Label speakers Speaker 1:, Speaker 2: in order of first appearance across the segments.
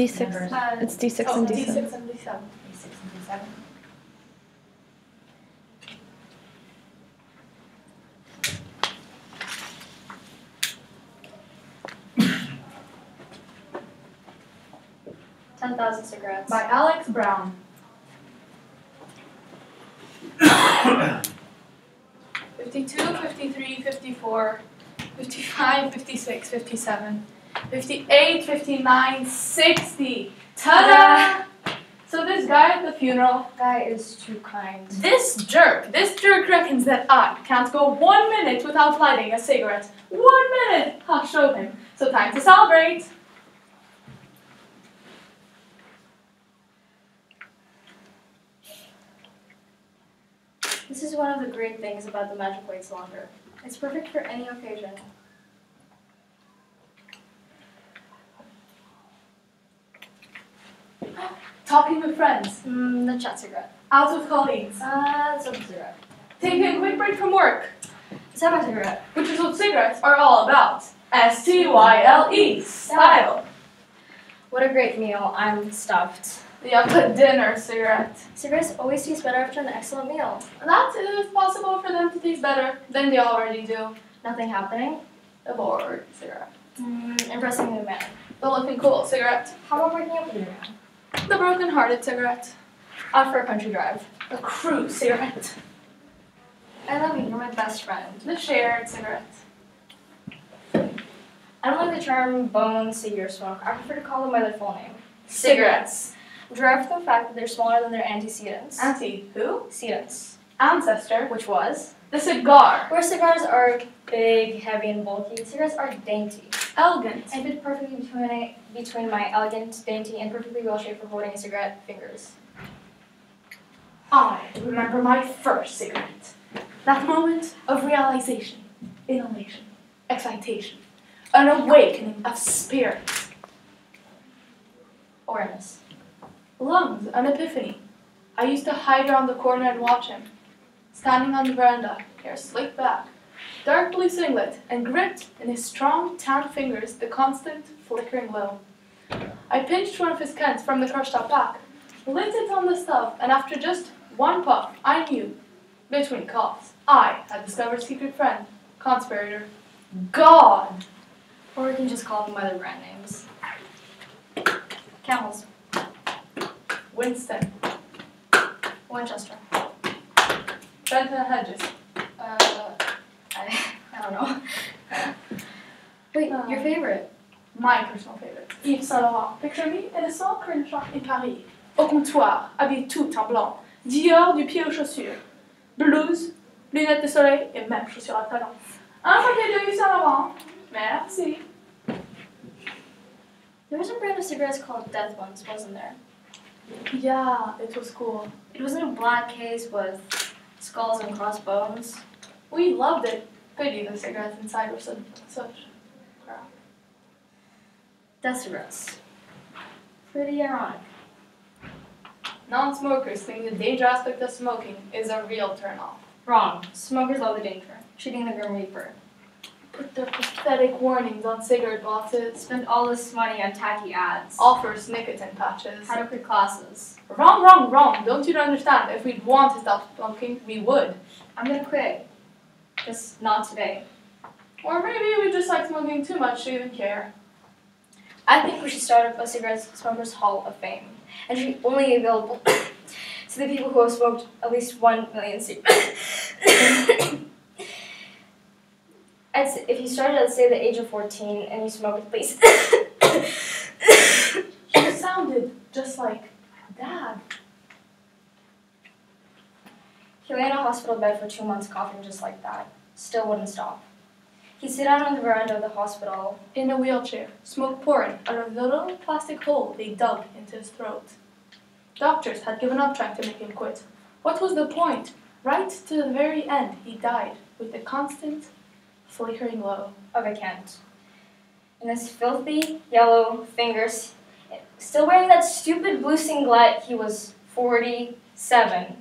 Speaker 1: D6. It's D6 and D7.
Speaker 2: D6 and D7.
Speaker 3: D6 and D7. $10,000 cigarettes.
Speaker 2: By Alex Brown. 52, 53, 54, 55, 56, 57, 58, 59, 60. Ta-da! So this guy at the funeral,
Speaker 3: Guy is too kind.
Speaker 2: this jerk reckons that I can't go 1 minute without lighting a cigarette. 1 minute! I'll show him. So time to celebrate.
Speaker 3: This is one of the great things about the Magic White Cylinder. It's perfect for any occasion.
Speaker 2: Talking with friends.
Speaker 3: The chat cigarette.
Speaker 2: Out with colleagues.
Speaker 3: Sub cigarette.
Speaker 2: Taking a quick break from work.
Speaker 3: Semi cigarette.
Speaker 2: Which is what cigarettes are all about. S-T-Y-L-E. Style.
Speaker 3: What a great meal. I'm stuffed.
Speaker 2: The dinner cigarette.
Speaker 3: Cigarettes always taste better after an excellent meal.
Speaker 2: That is possible for them to taste better than they already do.
Speaker 3: Nothing happening.
Speaker 2: The bored cigarette.
Speaker 3: Impressing new man.
Speaker 2: The looking cool cigarette.
Speaker 3: How about breaking up with your man?
Speaker 2: The broken-hearted cigarette.
Speaker 3: Out for a country drive.
Speaker 2: The cruise cigarette.
Speaker 3: I love you. You're my best friend.
Speaker 2: The shared cigarette.
Speaker 3: I don't like the term bone cigarette smoke. I prefer to call them by their full name.
Speaker 2: Cigarettes.
Speaker 3: Derived from the fact that they're smaller than their antecedents.
Speaker 2: Anti-who?
Speaker 3: Antecedents.
Speaker 2: Ancestor.
Speaker 3: Which was?
Speaker 2: The cigar.
Speaker 3: Where cigars are big, heavy, and bulky, cigarettes are dainty.
Speaker 2: Elegant.
Speaker 3: I fit perfectly between my elegant, dainty, and perfectly well-shaped for holding a cigarette fingers.
Speaker 2: I remember my first cigarette. That moment of realization, inhalation, excitation, an awakening of spirit.
Speaker 3: Awareness.
Speaker 2: Lungs, an epiphany. I used to hide around the corner and watch him. Standing on the veranda, hair slicked back, dark blue singlet, and gripped in his strong, tan fingers the constant, flickering glow. I pinched one of his cans from the crushed up pack, lit it on the stove, and after just one puff, I knew, between coughs, I had discovered secret friend, conspirator, God!
Speaker 3: Or we can just call them by their brand names. Camels.
Speaker 2: Winston.
Speaker 3: Winchester.
Speaker 2: Benton Hedges.
Speaker 3: I don't know. Wait, your favorite?
Speaker 2: My personal favorite. Yves Saint Laurent. Picture me in a small curtain shop in Paris. Au comptoir, habillé tout en blanc. Dior du pied aux chaussures. Blouse, lunettes de soleil et même chaussures à talons. Un paquet de Yves Saint Laurent. Merci.
Speaker 3: There was a brand of cigarettes called Death Ones, wasn't there?
Speaker 2: Yeah, it was cool.
Speaker 3: It was in a black case with skulls and crossbones.
Speaker 2: We loved it. Pity the cigarettes inside were such crap.
Speaker 3: Death cigarettes. Pretty ironic.
Speaker 2: Non-smokers think the danger aspect of smoking is a real turn-off.
Speaker 3: Wrong. Smokers love the danger. Shooting the Grim Reaper.
Speaker 2: Put their pathetic warnings on cigarette boxes.
Speaker 3: Spend all this money on tacky ads.
Speaker 2: Offers nicotine patches.
Speaker 3: How to quit classes.
Speaker 2: Wrong, wrong, wrong. Don't you understand? If we'd want to stop smoking, we would.
Speaker 3: I'm gonna quit. Just not today.
Speaker 2: Or maybe we just like smoking too much to even care.
Speaker 3: I think we should start up a cigarette smokers hall of fame. And it should be only available to the people who have smoked at least 1 million cigarettes. If you started at, say, the age of 14 and you smoked at least...
Speaker 2: You sounded just like Dad.
Speaker 3: He lay in a hospital bed for 2 months coughing just like that. Still wouldn't stop. He'd sit out on the veranda of the hospital.
Speaker 2: In a wheelchair, smoke pouring out of the little plastic hole they dug into his throat. Doctors had given up trying to make him quit. What was the point? Right to the very end, he died with the constant, flickering glow
Speaker 3: of a Kent. In his filthy, yellow fingers, still wearing that stupid blue singlet, he was 47.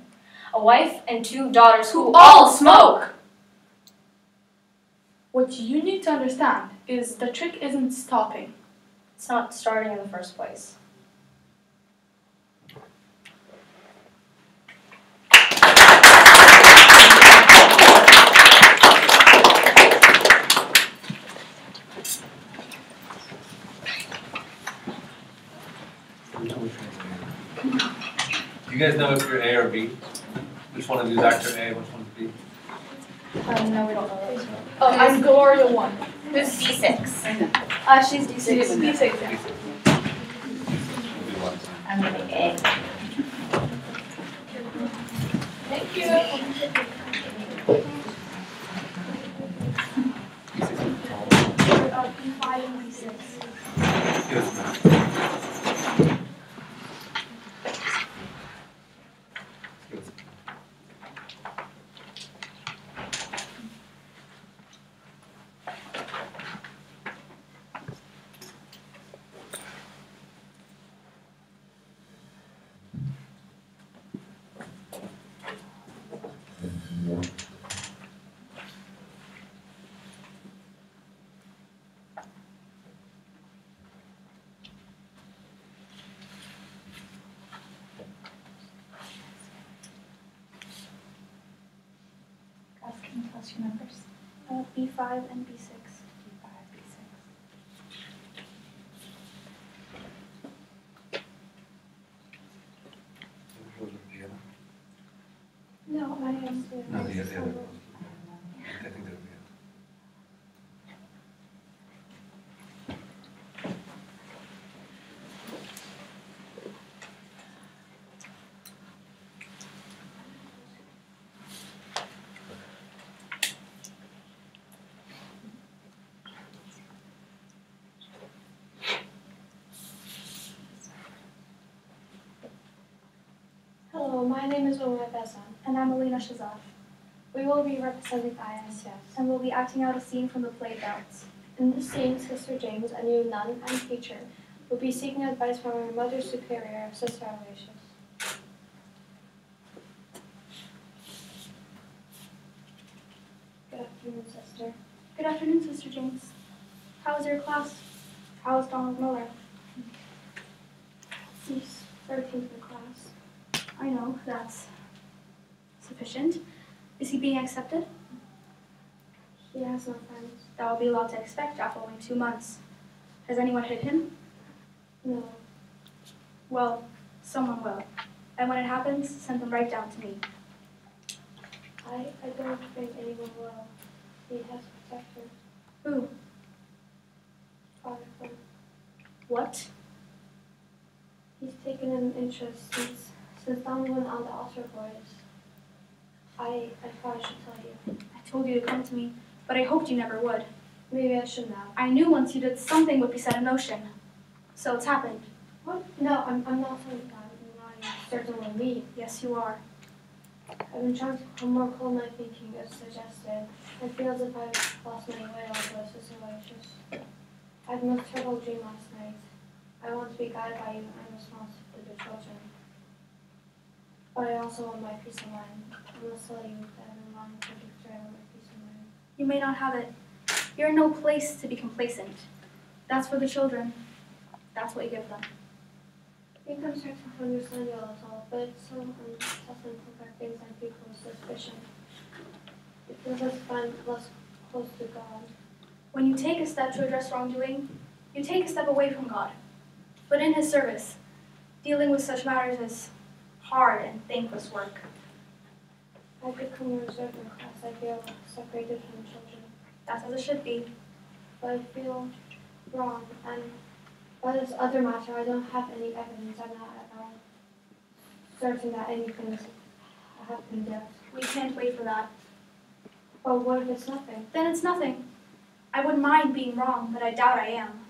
Speaker 3: A wife and 2 daughters who all smoke!
Speaker 2: What you need to understand is the trick isn't stopping.
Speaker 3: It's not starting in the first place.
Speaker 4: Do you guys know if you're A or B? Which one of you is actor A, which one's B?
Speaker 3: No, we don't know that.
Speaker 2: Oh, I'm Gloria 1.
Speaker 3: Who's D6?
Speaker 2: She's D6. D6, yeah.
Speaker 3: I'm gonna pick A.
Speaker 2: Thank you. B5 and B6.
Speaker 1: Can you tell us your numbers? B5 and B6. B5,
Speaker 2: No, I am.
Speaker 4: No, the other one. I think that would be it.
Speaker 5: Hello, my name is Omar Bezan.
Speaker 1: And I'm Alina Shazad.
Speaker 5: We will be representing ISS.
Speaker 1: And we'll be acting out a scene from the play Doubts.
Speaker 5: In this scene, Sister James, a new nun and teacher, will be seeking advice from her Mother Superior, Sister Aloysius. Good afternoon, Sister.
Speaker 1: Good afternoon, Sister James. How was your class? How was Donald Miller?
Speaker 5: He's 13th in class.
Speaker 1: I know, that's sufficient. Is he being accepted?
Speaker 5: He has no friends.
Speaker 1: That will be a lot to expect after only 2 months. Has anyone hit him?
Speaker 5: No.
Speaker 1: Well, someone will. And when it happens, send them right down to me.
Speaker 5: I don't think anyone will. He has a protector.
Speaker 1: Who?
Speaker 5: Father Flynn.
Speaker 1: What?
Speaker 5: He's taken an interest since Donald went on the altar boys. I probably should tell you.
Speaker 1: I told you to come to me, but I hoped you never would.
Speaker 5: Maybe I shouldn't have.
Speaker 1: I knew once you did, something would be set in motion. So it's happened.
Speaker 5: What? No, I'm not saying that. I'm certain what I mean.
Speaker 1: Yes, you are.
Speaker 5: I've been trying to become more calm my thinking as suggested. I feel as if I've lost my way all this is Aloysius. I had the most terrible dream last night. I want to be guided by you and responsible to the children. But I also want my peace of mind. I must tell you that I'm wrong to betray my peace of mind.
Speaker 1: You may not have it. You're in no place to be complacent. That's for the children. That's what you give them.
Speaker 5: I think I'm starting to understand you a little, but it's so unpleasant to compare things and people with suspicion. It feels as if I'm less close to God.
Speaker 1: When you take a step to address wrongdoing, you take a step away from God. But in His service, dealing with such matters is hard and thankless work.
Speaker 5: I've become a reserve in class. I feel separated from children.
Speaker 1: That's as it should be.
Speaker 5: But I feel wrong, and by this other matter, I don't have any evidence. I'm not at all certain that anything has happened yet.
Speaker 1: We can't wait for that.
Speaker 5: But what if it's nothing?
Speaker 1: Then it's nothing. I wouldn't mind being wrong, but I doubt I am.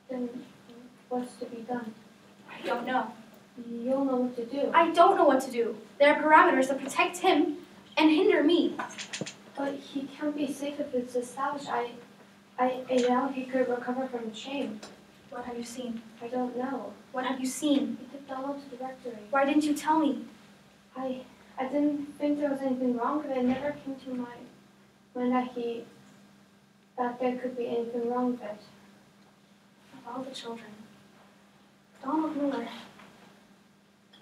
Speaker 5: Then what's to be done?
Speaker 1: I don't know.
Speaker 5: You'll know what to do.
Speaker 1: I don't know what to do. There are parameters that protect him and hinder me.
Speaker 5: But he can't be safe if it's established. I doubt he could recover from the shame.
Speaker 1: What have you seen?
Speaker 5: I don't know.
Speaker 1: What have you seen?
Speaker 5: He took Donald to the rectory.
Speaker 1: Why didn't you tell me?
Speaker 5: I didn't think there was anything wrong with it. It never came to my mind that there could be anything wrong with it.
Speaker 1: Of all the children. Donald Miller.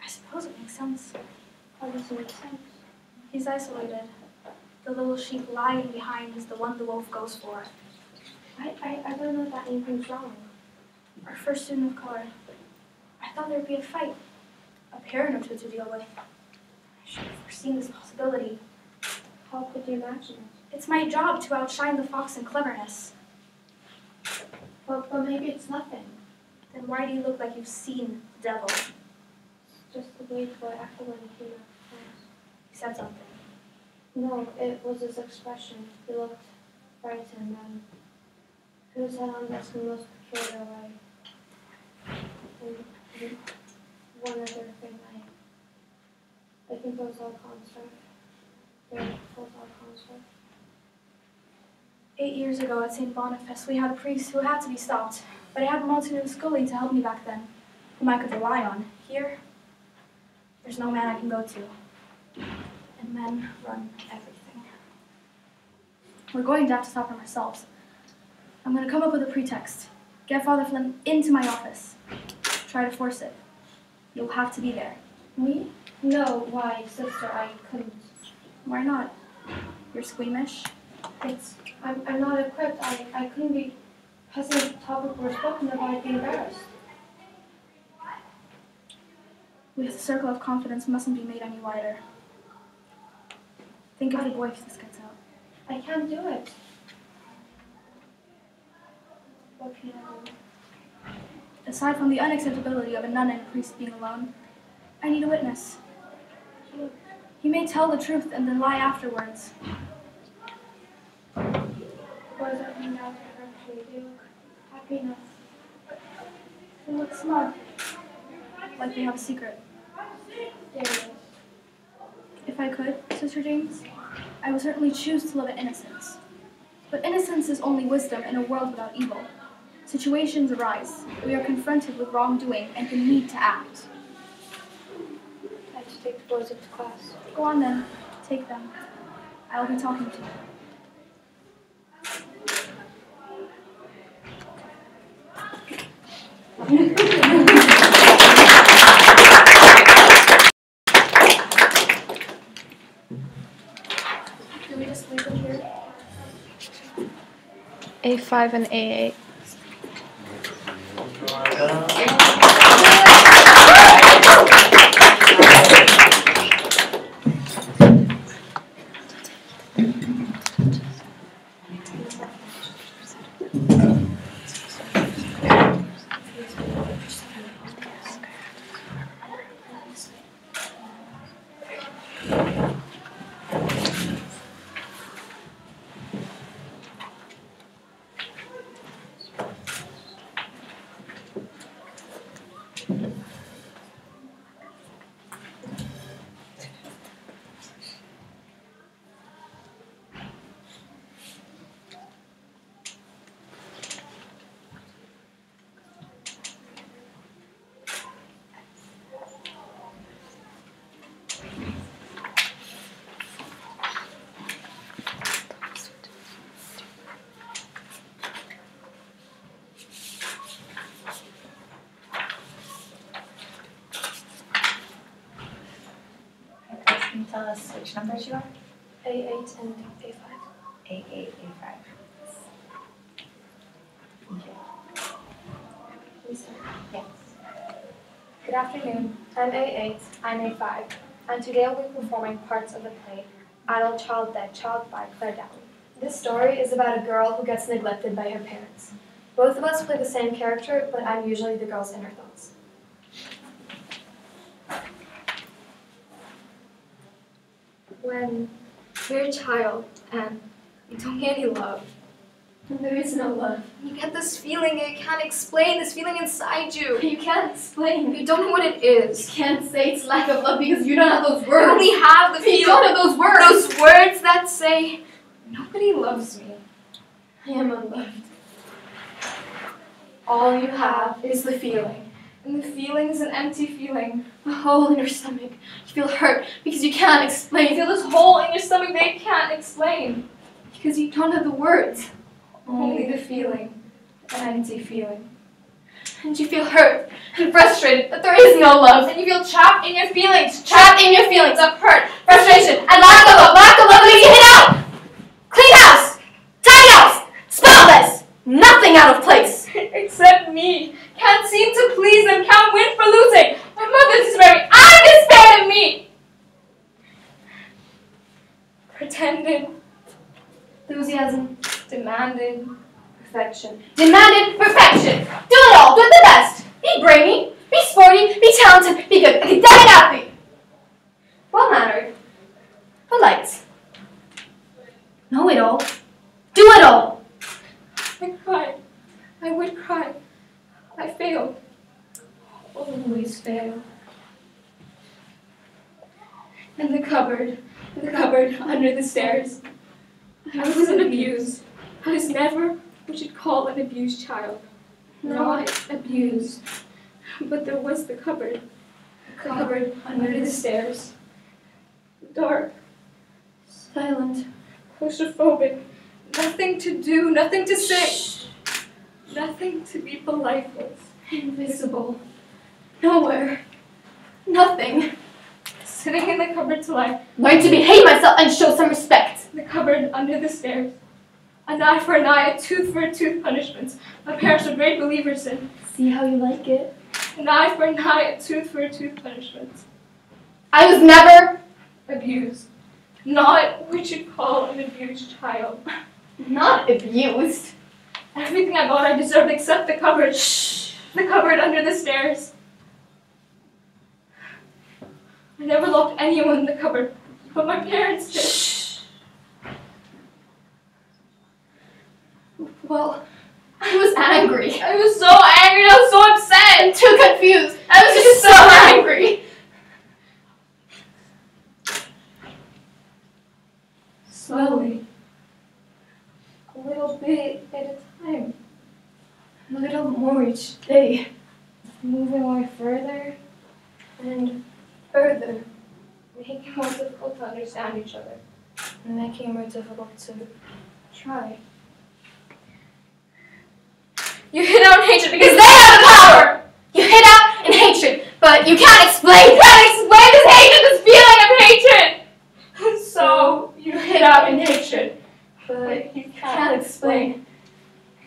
Speaker 1: I suppose it makes sense.
Speaker 5: How does it make sense?
Speaker 1: He's isolated. The little sheep lying behind is the one the wolf goes for.
Speaker 5: I don't know that anything's wrong.
Speaker 1: Our first student of color. I I thought there would be a fight, a parent or two to deal with. I should have foreseen this possibility.
Speaker 5: How could you imagine it?
Speaker 1: It's my job to outshine the fox in cleverness.
Speaker 5: But maybe it's nothing.
Speaker 1: Then why do you look like you've seen the devil?
Speaker 5: It's just the way the boy acted when he came up.
Speaker 1: He said something.
Speaker 5: No, it was his expression. He looked frightened and put his head on desk in the most peculiar way. And one other thing, I think it was all construct. It was all construct.
Speaker 1: 8 years ago at St. Boniface, we had a priest who had to be stopped, but I had Monsignor Scully to help me back then, whom I could rely on. Here, there's no man I can go to, and men run everything. We're going to have to stop him ourselves. I'm going to come up with a pretext, get Father Flynn into my office, try to force it. You'll have to be there.
Speaker 5: Me? No, why, sister, I couldn't.
Speaker 1: Why not? You're squeamish?
Speaker 5: I'm not equipped. I couldn't be present at the topic we're spoken of. I'd be embarrassed.
Speaker 1: With the circle of confidence mustn't be made any wider. Think of the boy if this gets out.
Speaker 5: I can't do it.
Speaker 1: What can I do? Aside from the unacceptability of a nun and a priest being alone, I need a witness. He may tell the truth and then lie afterwards.
Speaker 5: Boys are hanging out actually. They look happy enough.
Speaker 1: They look smug, like they have a secret.
Speaker 5: There it is.
Speaker 1: If I could, Sister James, I would certainly choose to live in innocence. But innocence is only wisdom in a world without evil. Situations arise. We are confronted with wrongdoing and the need to act.
Speaker 5: I have to take the boys up to class.
Speaker 1: Go on then, take them. I will be talking to you. Do we just leave it here?
Speaker 2: A5 and A8.
Speaker 6: Can you tell us which numbers you are?
Speaker 1: A8 and A5.
Speaker 6: A8, A5. Thank you.
Speaker 5: Lisa.
Speaker 6: Yes.
Speaker 7: Good afternoon. I'm A8, I'm A5, and today I'll be performing parts of the play Idle Child, Dead Child by Claire Downey. This story is about a girl who gets neglected by her parents. Both of us play the same character, but I'm usually the girl's inner thoughts. When you're a child and you don't get any love,
Speaker 5: There is no love.
Speaker 7: you get this feeling you can't explain, this feeling inside you.
Speaker 5: You can't explain.
Speaker 7: You don't know what it is.
Speaker 5: You can't say it's lack of love because you don't have those
Speaker 7: You
Speaker 5: words.
Speaker 7: only have the
Speaker 5: You
Speaker 7: feeling.
Speaker 5: don't have those words.
Speaker 7: Those words that say, nobody loves me.
Speaker 5: I am unloved.
Speaker 7: All you have is the feeling. And the feeling is an empty feeling.
Speaker 5: A hole in your stomach. You feel hurt because you can't
Speaker 7: You
Speaker 5: explain.
Speaker 7: feel this hole in your stomach that you can't explain.
Speaker 5: Because you don't have the words.
Speaker 7: Only the feeling. An empty feeling.
Speaker 5: And you feel hurt and frustrated that there is no love.
Speaker 7: And you feel trapped in your feelings. Trapped in your feelings of hurt, frustration, and lack of love. Lack of love makes you hit out.
Speaker 5: Clean house! Tidy house! Spotless! Nothing out of place!
Speaker 7: Except me. Can't seem to please them. Can't win for losing. demanded perfection.
Speaker 2: Demanded perfection. Do it all. Do it the best. Be brainy. Be sporty. Be talented. Be good. Academic athlete. Well-mannered. Polite. Know it all. Do it all.
Speaker 7: I cried. I would cry. I failed. Always fail. In the cupboard under the stairs. I wasn't abused. I was never what you'd call an abused child. Not abused. But there was the cupboard. The cupboard under the stairs. Dark. Silent. Claustrophobic. Nothing to do, nothing to say. Nothing to be polite with. Invisible. Nowhere. Nothing. Sitting in the cupboard till I
Speaker 2: Learn to behave myself and show some respect.
Speaker 7: the cupboard under the stairs. An eye for an eye, a tooth for a tooth punishments. My parents were great believers in.
Speaker 2: See how you like it?
Speaker 7: An eye for an eye, a tooth for a tooth punishments.
Speaker 2: I was never
Speaker 7: Abused. Not what you'd call an abused child.
Speaker 2: not abused.
Speaker 7: Everything I got I deserved except the cupboard. The cupboard under the stairs. I never locked anyone in the cupboard, but my parents did.
Speaker 2: Well, I was angry.
Speaker 7: I was so angry, I was so upset.
Speaker 2: And too confused. I was just so angry.
Speaker 7: Slowly. A little bit at a time.
Speaker 2: A little more each day.
Speaker 7: Moving away further and further. Making it more difficult to understand each other.
Speaker 2: And making it more difficult to try.
Speaker 7: You hit out in hatred
Speaker 2: Because they have the power! You hit out in hatred, but you can't explain. You can't explain this hatred, this feeling of hatred!
Speaker 7: So you hit out in hatred,
Speaker 2: But
Speaker 7: you
Speaker 2: can't explain.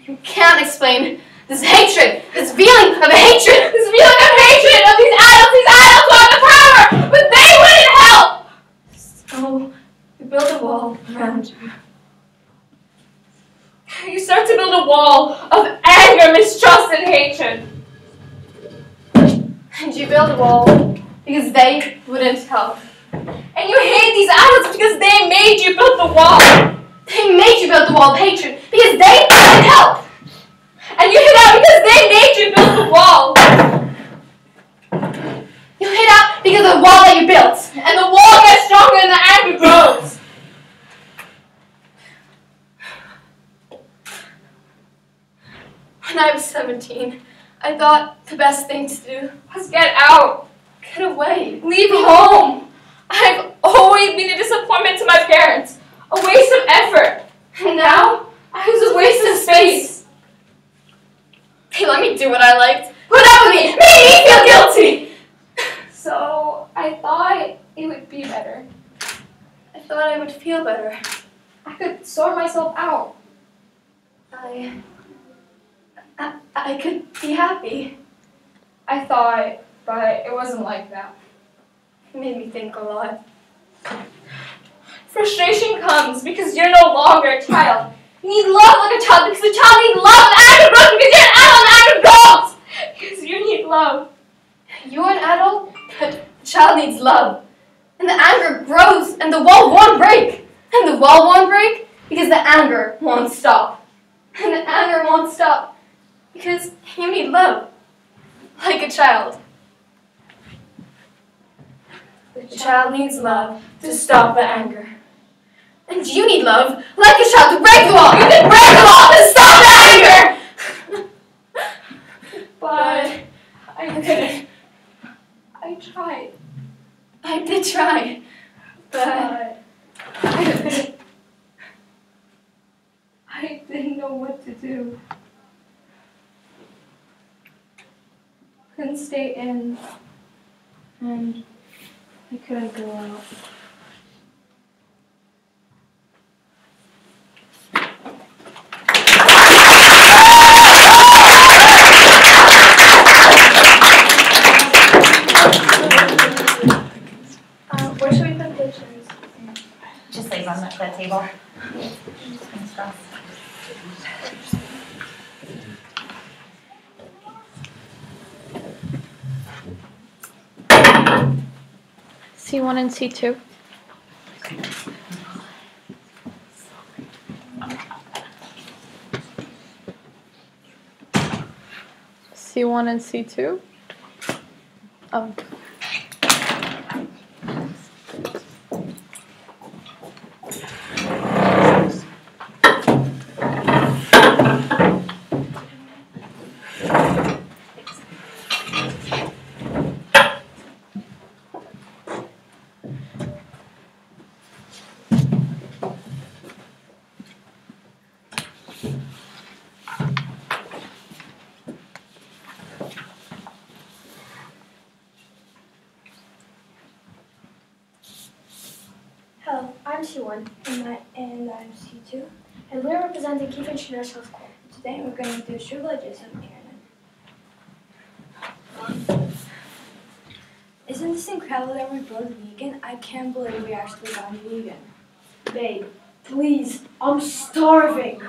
Speaker 2: You can't explain this hatred, this feeling of hatred, this feeling of hatred of these adults who have the power, but they wouldn't help! So, you build a wall around you.
Speaker 7: You start to build a wall of anger, mistrust, and hatred.
Speaker 2: And you build a wall because they wouldn't help.
Speaker 7: And you hate these adults because they made you build the wall.
Speaker 2: They made you build the wall of hatred because they wouldn't help.
Speaker 7: And you hit out because they made you build the wall.
Speaker 2: You hit out because of the wall that you built.
Speaker 7: And the wall gets stronger and the anger grows.
Speaker 2: When I was 17, I thought the best thing to do
Speaker 7: Let's get out.
Speaker 2: get away.
Speaker 7: Leave home. I've always been a disappointment to my parents. A waste of effort. And now, I was a waste of space.
Speaker 2: They let me do what I liked. Put up with me, made me feel guilty.
Speaker 7: So, I thought it would be better.
Speaker 2: I thought I would feel better.
Speaker 7: I could sort myself out.
Speaker 2: I could be happy.
Speaker 7: I thought, but it wasn't like that.
Speaker 2: It made me think a lot.
Speaker 7: Frustration comes because you're no longer a child. You need love like a child because the child needs love and anger grows because you're an adult and anger grows. Because you need love.
Speaker 2: You're an adult, but the child needs love. And the anger grows and the wall won't break. And the wall won't break because the anger won't stop. And the anger won't stop because you need love. Like a child. The child needs love to stop the anger. And you need love, like a child, to break the wall. You can break the wall to stop the anger!
Speaker 7: But I couldn't. I tried.
Speaker 2: I did try, but
Speaker 7: I didn't know what to do. Couldn't stay in, and I couldn't go out.
Speaker 2: where should we put pictures?
Speaker 6: Just leave on the table.
Speaker 8: C1 and C2. C1 and C2. Oh.
Speaker 1: Hello, I'm C1 and I'm C2, and we're representing Kiev International School. Today we're going to do tribalism and isn't this incredible that we're both vegan? I can't believe we actually got vegan.
Speaker 5: Babe, please, I'm starving.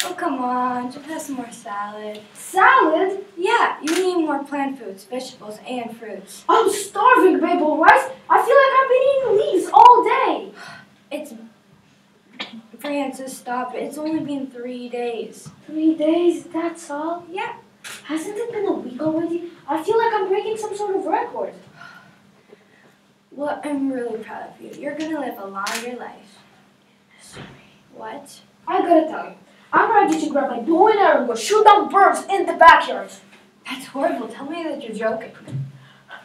Speaker 1: Oh come on, just have some more salad.
Speaker 5: Salad?
Speaker 1: Yeah, you need more plant foods, vegetables, and fruits.
Speaker 5: I'm starving, babe, alright? I feel like I've been eating leaves all day.
Speaker 1: It's Francis, stop it. It's only been 3 days.
Speaker 5: 3 days, that's all?
Speaker 1: Yeah.
Speaker 5: Hasn't it been a week already? I feel like I'm breaking some sort of record.
Speaker 1: Well, I'm really proud of you. You're gonna live a longer life. What?
Speaker 5: I gotta tell you, I'm ready to grab my bow and arrow and go shoot down birds in the backyard.
Speaker 1: That's horrible. Tell me that you're joking.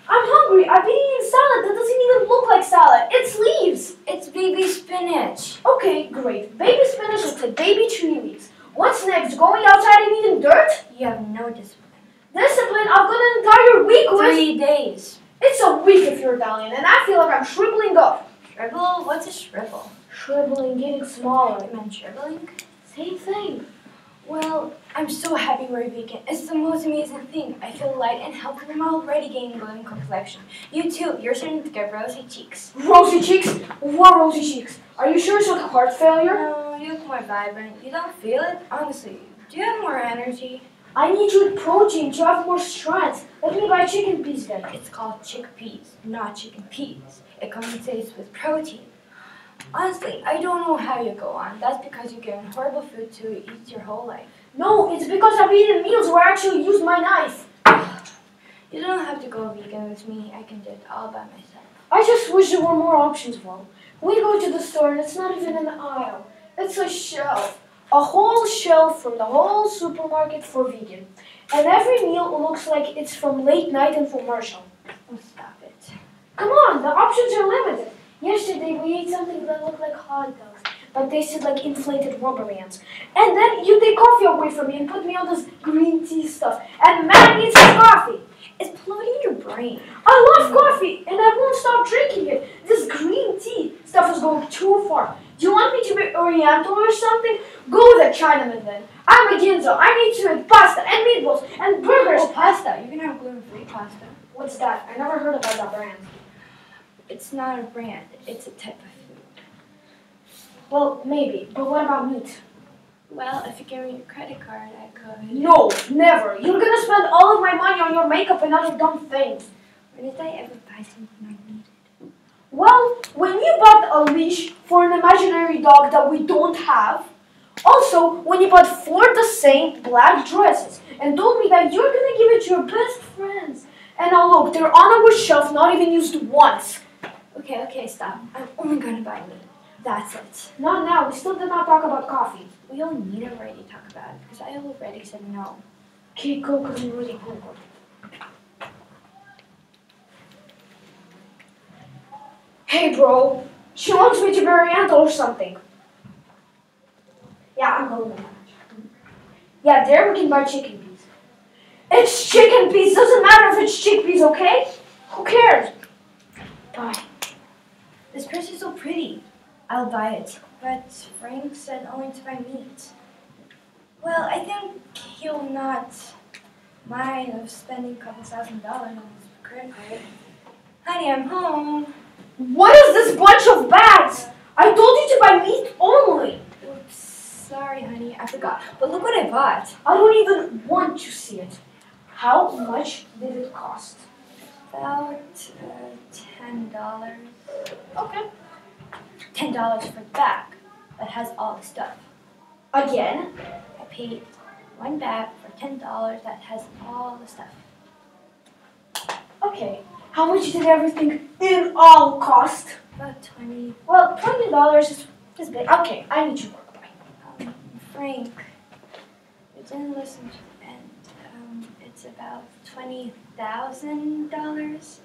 Speaker 5: I'm hungry. I've been eating salad that doesn't even look like salad. It's leaves.
Speaker 1: It's baby spinach.
Speaker 5: Okay, great. Baby spinach looks like baby tree leaves. What's next? Going outside and eating dirt?
Speaker 1: You have no discipline.
Speaker 5: Discipline? I've got an entire week with...
Speaker 1: 3 days.
Speaker 5: It's a week if you're Italian, and I feel like I'm shriveling up.
Speaker 1: Shrivel? What's a shrivel?
Speaker 5: Shriveling, getting smaller.
Speaker 1: You meant shriveling?
Speaker 5: Same thing.
Speaker 1: Well, I'm so happy we're vegan. It's the most amazing thing. I feel light and healthy. I'm already gaining glowing complexion. You too. You're starting to get rosy cheeks.
Speaker 5: Rosy cheeks? What rosy cheeks? Are you sure it's not heart failure?
Speaker 1: No, you look more vibrant. You don't feel it? Honestly, do you have more energy?
Speaker 5: I need you with protein to have more strength. Let me buy chicken peas then.
Speaker 1: It's called chickpeas, not chicken peas. It compensates with protein. Honestly, I don't know how you go on. That's because you're given horrible food to eat your whole life.
Speaker 5: No, it's because I've eaten meals where I actually used my knife.
Speaker 1: You don't have to go vegan with me. I can do it all by myself.
Speaker 5: I just wish there were more options for them. We go to the store and it's not even an aisle. It's a shelf. A whole shelf from the whole supermarket for vegan. And every meal looks like it's from late night infomercial.
Speaker 1: Oh, stop it.
Speaker 5: Come on, the options are limited. Yesterday we ate something that looked like hot dogs, but tasted like inflated rubber bands. And then you take coffee away from me and put me on this green tea stuff. And man eats his coffee.
Speaker 1: It's polluting your brain.
Speaker 5: I love coffee and I won't stop drinking it. This green tea stuff is going too far. Do you want me to be Oriental or something? Go with a Chinaman then. I'm a Ginzo. I need to eat pasta and meatballs and burgers.
Speaker 1: Oh, pasta. You can have gluten-free pasta.
Speaker 5: What's that? I never heard about that brand.
Speaker 1: It's not a brand. It's a type of food.
Speaker 5: Well, maybe. But what about meat?
Speaker 1: Well, if you give me your credit card, I could.
Speaker 5: No, never. You're gonna spend all of my money on your makeup and other dumb things.
Speaker 1: When did I ever buy something I needed?
Speaker 5: Well, when you bought a leash for an imaginary dog that we don't have, also when you bought 4 the same black dresses and told me that you're gonna give it to your best friends. And now look, they're on our shelf, not even used once.
Speaker 1: Okay, stop. I'm only gonna buy meat. That's it.
Speaker 5: Not now, we still did not talk about coffee.
Speaker 1: We don't need to already talk about it because I already said no.
Speaker 5: Okay, go, because I'm really hungry. Hey, bro. She wants me to be Oriental or something. Yeah, I'm going with that. Yeah, there we can buy chicken peas. It's chicken peas. Doesn't matter if it's chickpeas, okay? Who cares?
Speaker 1: Bye. This purse is so pretty. I'll buy it. But Frank said only to buy meat. Well, I think he'll not mind of spending a couple $1,000 on his credit card. Honey, I'm home.
Speaker 5: What is this bunch of bags? I told you to buy meat only.
Speaker 1: Oops, sorry, honey, I forgot. But look what I bought.
Speaker 5: I don't even want to see it. How much did it cost?
Speaker 1: About $10.
Speaker 7: Okay.
Speaker 1: $10 for the bag that has all the stuff.
Speaker 7: Again?
Speaker 1: I paid one bag for $10 that has all the stuff.
Speaker 7: Okay. How much did everything in all cost?
Speaker 1: About 20.
Speaker 7: Well, $20 is big. Okay, I need your work by.
Speaker 1: Frank, you didn't listen to the end. It's about $20,000.